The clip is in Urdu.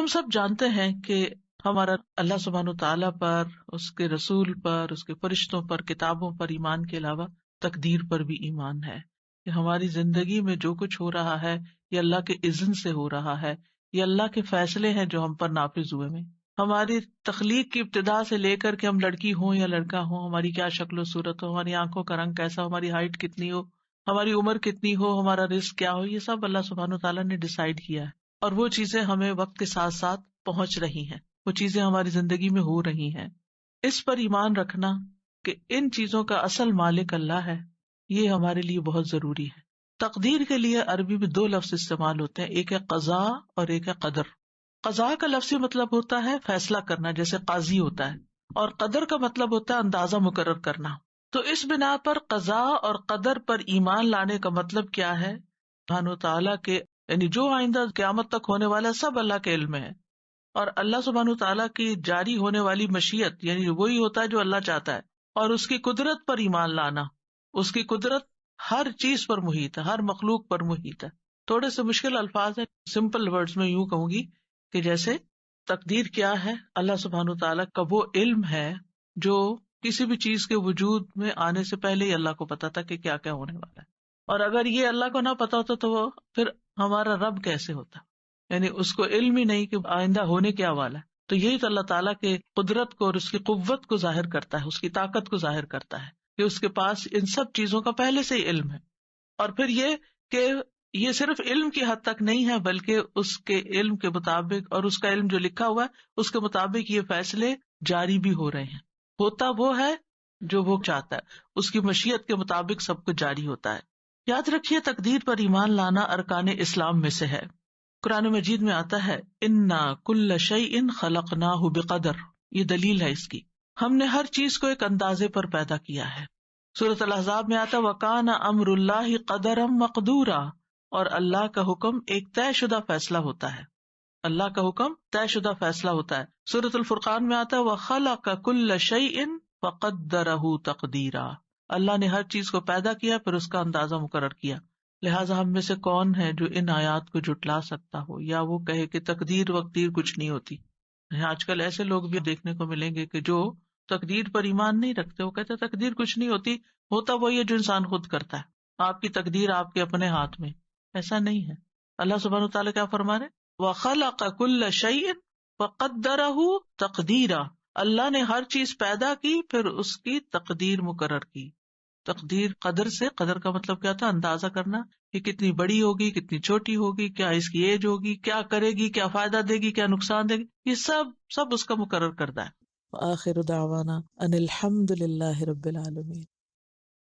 ہم سب جانتے ہیں کہ ہمارا اللہ سبحانہ تعالیٰ پر، اس کے رسول پر، اس کے فرشتوں پر، کتابوں پر ایمان کے علاوہ تقدیر پر بھی ایمان ہے کہ ہماری زندگی میں جو کچھ ہو رہا ہے یہ اللہ کے اذن سے ہو رہا ہے، یہ اللہ کے فیصلے ہیں جو ہم پر نافذ ہوئے میں. ہماری تخلیق کی ابتدا سے لے کر کے ہم لڑکی ہوں یا لڑکا ہوں، ہماری کیا شکل و صورت ہو، ہماری آنکھوں کا رنگ کیسا ہو، ہماری ہائٹ کتنی ہو، ہماری عمر کتنی ہو، ہمارا رزق کیا ہو، یہ سب اللہ سبحانہ تعالیٰ نے ڈیسائیڈ کیا ہے. اور وہ چیزیں ہمیں وقت کے ساتھ ساتھ پہنچ رہی ہیں، وہ چیزیں ہماری زندگی میں ہو رہی ہیں. اس پر ایمان رکھنا کہ ان چیزوں کا اصل مالک اللہ ہے، یہ ہمارے لیے بہت ضروری ہے. تقدیر کے لیے عربی میں دو لفظ استعمال ہوتے ہیں، ایک ہے قضاء اور ایک ہے قدر. قضاء کا لفظی مطلب ہوتا ہے فیصلہ کرنا، جیسے قاضی ہوتا ہے، اور قدر کا مطلب ہوتا ہے اندازہ مقرر کرنا. تو اس بنا پر قضاء اور قدر پر ایمان لانے کا مطلب کیا ہے؟ سبحانہ تعالیٰ کے یعنی جو آئندہ قیامت تک ہونے والا سب اللہ کے علم میں ہے، اور اللہ سبحانہ تعالیٰ کی جاری ہونے والی مشیت یعنی وہی ہوتا ہے جو اللہ چاہتا ہے، اور اس کی قدرت پر ایمان لانا. اس کی قدرت ہر چیز پر محیط ہے، ہر مخلوق پر محیط ہے. تھوڑے سے مشکل الفاظ ہیں، سمپل ورڈز میں یوں کہوں گی کہ جیسے تقدیر کیا ہے؟ اللہ سبحانہ تعالیٰ کا وہ علم ہے جو کسی بھی چیز کے وجود میں آنے سے پہلے ہی اللہ کو پتا تھا کہ کیا کیا ہونے والا ہے. اور اگر یہ اللہ کو نہ پتا ہوتا تو وہ پھر ہمارا رب کیسے ہوتا؟ یعنی اس کو علم ہی نہیں کہ آئندہ ہونے کیا والا ہے. تو یہی تو اللہ تعالیٰ کے قدرت کو اور اس کی قوت کو ظاہر کرتا ہے، اس کی طاقت کو ظاہر کرتا ہے کہ اس کے پاس ان سب چیزوں کا پہلے سے ہی علم ہے. اور پھر یہ کہ یہ صرف علم کی حد تک نہیں ہے، بلکہ اس کے علم کے مطابق اور اس کا علم جو لکھا ہوا ہے اس کے مطابق یہ فیصلے جاری بھی ہو رہے ہیں. ہوتا وہ ہے جو وہ چاہتا ہے، اس کی مشیت کے مطابق سب کچھ جاری ہوتا ہے. یاد رکھیے تقدیر پر ایمان لانا ارکان اسلام میں سے ہے. قرآن مجید میں آتا ہے انا کل شیء خلقناہ بقدر، یہ دلیل ہے اس کی، ہم نے ہر چیز کو ایک اندازے پر پیدا کیا ہے. سورۃ الاحزاب میں آتا ہے وکان امر اللہ قدرا مقدورا، اور اللہ کا حکم ایک طے شدہ فیصلہ ہوتا ہے. اللہ کا حکم طے شدہ فیصلہ ہوتا ہے. سورۃ الفرقان میں آتا ہے وخلق کل شیء فقدرہ تقدیرا، اللہ نے ہر چیز کو پیدا کیا پھر اس کا اندازہ مقرر کیا. لہٰذا ہم میں سے کون ہے جو ان آیات کو جھٹلا سکتا ہو یا وہ کہے کہ تقدیر وقدیر کچھ نہیں ہوتی. آج کل ایسے لوگ بھی دیکھنے کو ملیں گے کہ جو تقدیر پر ایمان نہیں رکھتے، وہ کہتے تقدیر کچھ نہیں ہوتی، ہوتا وہی ہے جو انسان خود کرتا ہے، آپ کی تقدیر آپ کے اپنے ہاتھ میں. ایسا نہیں ہے. اللہ سبحانہ وتعالیٰ کیا فرما رہے وَخَلَقَ كُلَّ شَيْءٍ فَقَدَّرَهُ تَقْدِيرًا، اللہ نے ہر چیز پیدا کی پھر اس کی تقدیر مقرر کی. تقدیر قدر سے، قدر کا مطلب کیا تھا؟ اندازہ کرنا، یہ کتنی بڑی ہوگی، کتنی چھوٹی ہوگی، کیا اس کی ایج ہوگی، کیا کرے گی، کیا فائدہ دے گی، کیا نقصان دے گی، یہ سب اس کا مقرر کردہ ہے. وآخر دعوانا ان الحمد للہ رب العالمین.